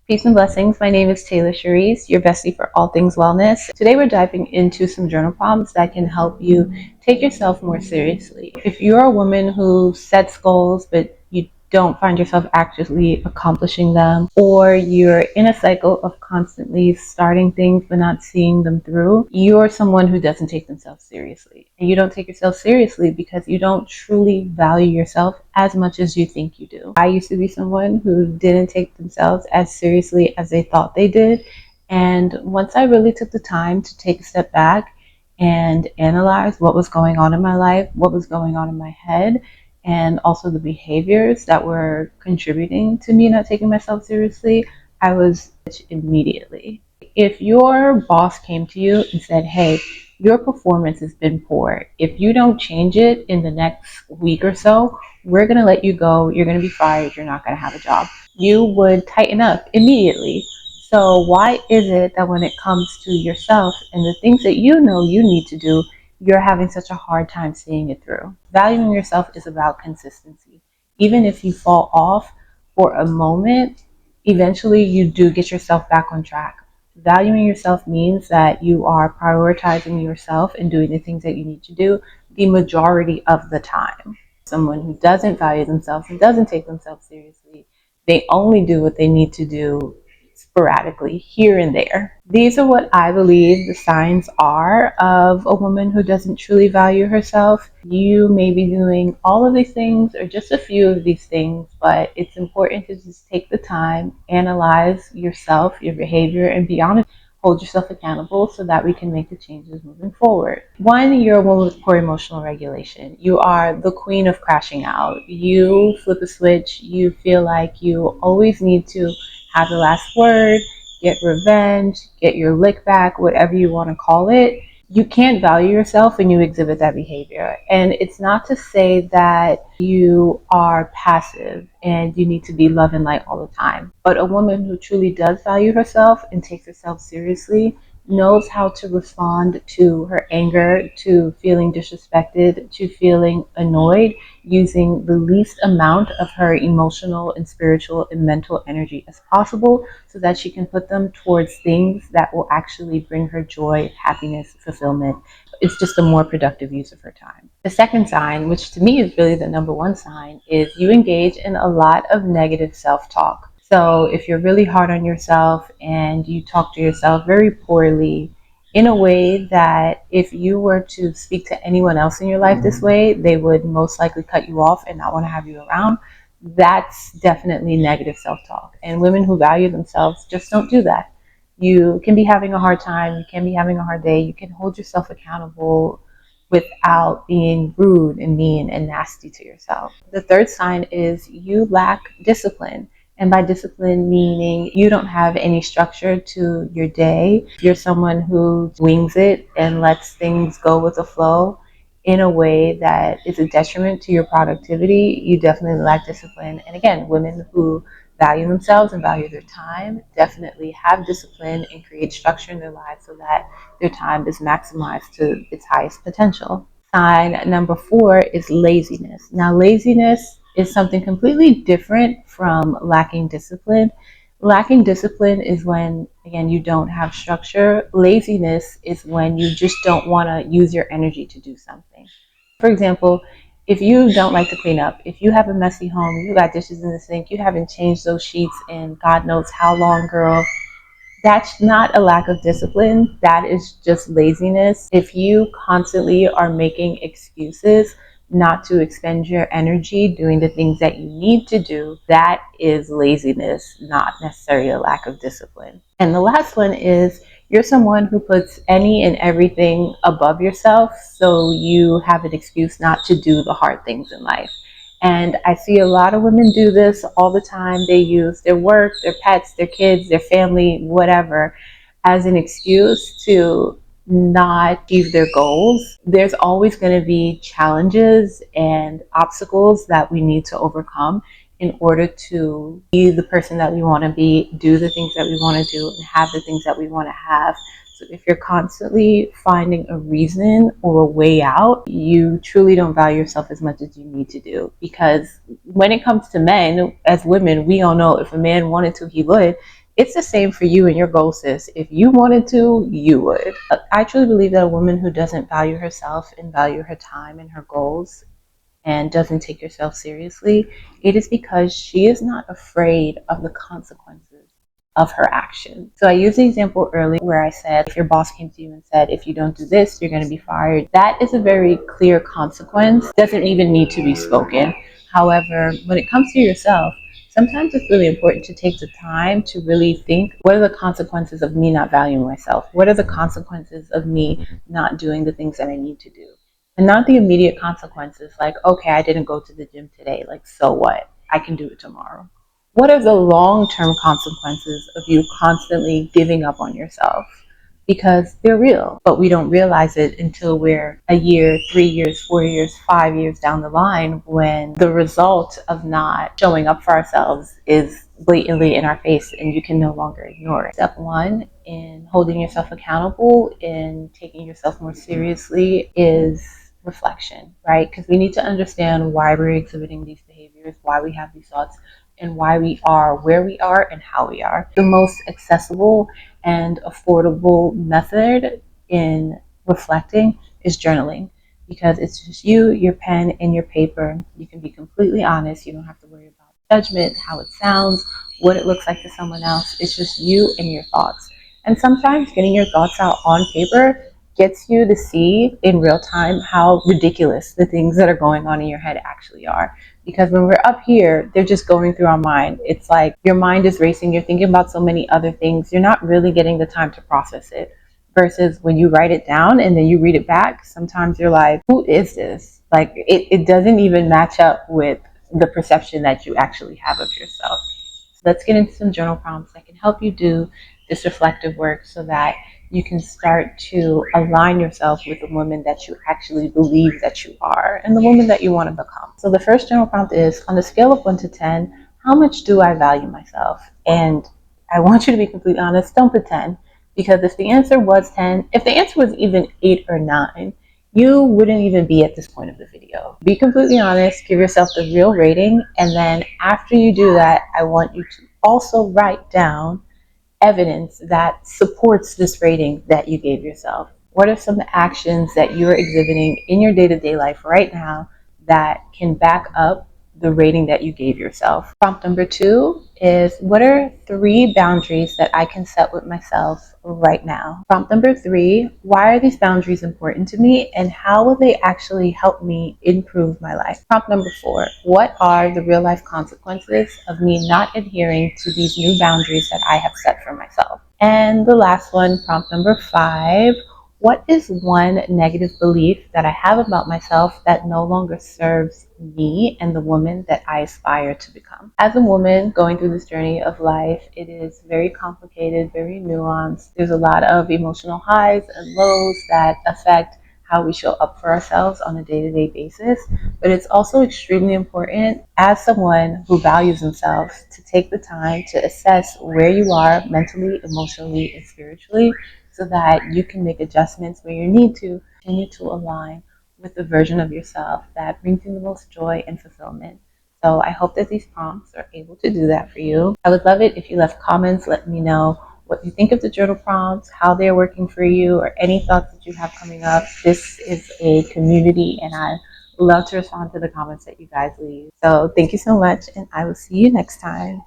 Peace and blessings. My name is Taylor Cherise, your bestie for all things wellness. Today we're diving into some journal prompts that can help you take yourself more seriously. If you're a woman who sets goals but you don't find yourself actively accomplishing them, or you're in a cycle of constantly starting things but not seeing them through, you're someone who doesn't take themselves seriously. And you don't take yourself seriously because you don't truly value yourself as much as you think you do. I used to be someone who didn't take themselves as seriously as they thought they did. And once I really took the time to take a step back and analyze what was going on in my life, what was going on in my head, and also the behaviors that were contributing to me not taking myself seriously, I was immediately. If your boss came to you and said, hey, your performance has been poor. If you don't change it in the next week or so, we're going to let you go. You're going to be fired. You're not going to have a job. You would tighten up immediately. So why is it that when it comes to yourself and the things that you know you need to do, you're having such a hard time seeing it through? Valuing yourself is about consistency. Even if you fall off for a moment, eventually you do get yourself back on track. Valuing yourself means that you are prioritizing yourself and doing the things that you need to do the majority of the time. Someone who doesn't value themselves and doesn't take themselves seriously, they only do what they need to do sporadically here and there. These are what I believe the signs are of a woman who doesn't truly value herself. You may be doing all of these things or just a few of these things, but it's important to just take the time, analyze yourself, your behavior, and be honest. Hold yourself accountable so that we can make the changes moving forward. One, you're a woman with poor emotional regulation. You are the queen of crashing out. You flip a switch. You feel like you always need to have the last word, get revenge, get your lick back, whatever you want to call it. You can't value yourself when you exhibit that behavior. And it's not to say that you are passive and you need to be love and light all the time. But a woman who truly does value herself and takes herself seriously knows how to respond to her anger, to feeling disrespected, to feeling annoyed, using the least amount of her emotional and spiritual and mental energy as possible so that she can put them towards things that will actually bring her joy, happiness, fulfillment. It's just a more productive use of her time. The second sign, which to me is really the number one sign, is you engage in a lot of negative self-talk. So if you're really hard on yourself and you talk to yourself very poorly in a way that if you were to speak to anyone else in your life this way, they would most likely cut you off and not want to have you around, that's definitely negative self-talk. And women who value themselves just don't do that. You can be having a hard time, you can be having a hard day, you can hold yourself accountable without being rude and mean and nasty to yourself. The third sign is you lack discipline. And by discipline, meaning you don't have any structure to your day. You're someone who wings it and lets things go with the flow in a way that is a detriment to your productivity. You definitely lack discipline. And again, women who value themselves and value their time definitely have discipline and create structure in their lives so that their time is maximized to its highest potential. Sign number 4 is laziness. Now, laziness is something completely different from lacking discipline. Lacking discipline is when, again, you don't have structure. Laziness is when you just don't want to use your energy to do something. For example, if you don't like to clean up, if you have a messy home, you got dishes in the sink, you haven't changed those sheets in God knows how long, girl, that's not a lack of discipline. That is just laziness. If you constantly are making excuses not to expend your energy doing the things that you need to do, that is laziness, not necessarily a lack of discipline. And the last one is you're someone who puts any and everything above yourself, so you have an excuse not to do the hard things in life. And I see a lot of women do this all the time. They use their work, their pets, their kids, their family, whatever, as an excuse to not achieve their goals. There's always going to be challenges and obstacles that we need to overcome in order to be the person that we want to be, do the things that we want to do, and have the things that we want to have. So if you're constantly finding a reason or a way out, you truly don't value yourself as much as you need to do. Because when it comes to men, as women, we all know if a man wanted to, he would. It's the same for you and your goal, sis. If you wanted to, you would. I truly believe that a woman who doesn't value herself and value her time and her goals and doesn't take herself seriously, it is because she is not afraid of the consequences of her action. So I used the example earlier where I said, if your boss came to you and said, if you don't do this, you're going to be fired. That is a very clear consequence. It doesn't even need to be spoken. However, when it comes to yourself, sometimes it's really important to take the time to really think, what are the consequences of me not valuing myself? What are the consequences of me not doing the things that I need to do? And not the immediate consequences like, okay, I didn't go to the gym today. Like, so what? I can do it tomorrow. What are the long term consequences of you constantly giving up on yourself? Because they're real, but we don't realize it until we're a year, 3 years, 4 years, 5 years down the line, when the result of not showing up for ourselves is blatantly in our face and you can no longer ignore it. Step one in holding yourself accountable, in taking yourself more seriously, is reflection, right? Because we need to understand why we're exhibiting these behaviors, why we have these thoughts, and why we are where we are and how we are. The most accessible and affordable method in reflecting is journaling, because it's just you, your pen, and your paper. You can be completely honest. You don't have to worry about judgment, how it sounds, what it looks like to someone else. It's just you and your thoughts. And sometimes getting your thoughts out on paper gets you to see in real time how ridiculous the things that are going on in your head actually are. Because when we're up here, they're just going through our mind. It's like your mind is racing. You're thinking about so many other things. You're not really getting the time to process it. Versus when you write it down and then you read it back, sometimes you're like, who is this? Like, it doesn't even match up with the perception that you actually have of yourself. So let's get into some journal prompts that can help you do this reflective work so that you can start to align yourself with the woman that you actually believe that you are and the woman that you want to become. So the first journal prompt is, on a scale of 1 to 10, how much do I value myself? And I want you to be completely honest. Don't put 10, because if the answer was 10, if the answer was even 8 or 9, you wouldn't even be at this point of the video. Be completely honest, give yourself the real rating, and then after you do that, I want you to also write down evidence that supports this rating that you gave yourself. What are some actions that you're exhibiting in your day-to-day life right now that can back up the rating that you gave yourself? Prompt number 2 is, what are 3 boundaries that I can set with myself right now? Prompt number 3, why are these boundaries important to me and how will they actually help me improve my life? Prompt number 4, what are the real life consequences of me not adhering to these new boundaries that I have set for myself? And the last one, prompt number 5, what is one negative belief that I have about myself that no longer serves me and the woman that I aspire to become? As a woman going through this journey of life, it is very complicated, very nuanced. There's a lot of emotional highs and lows that affect how we show up for ourselves on a day-to-day basis. But it's also extremely important, as someone who values themselves, to take the time to assess where you are mentally, emotionally, and spiritually, so that you can make adjustments where you need to continue to align with the version of yourself that brings you the most joy and fulfillment. So I hope that these prompts are able to do that for you. I would love it if you left comments, let me know what you think of the journal prompts, how they're working for you, or any thoughts that you have coming up. This is a community and I love to respond to the comments that you guys leave. So thank you so much, and I will see you next time.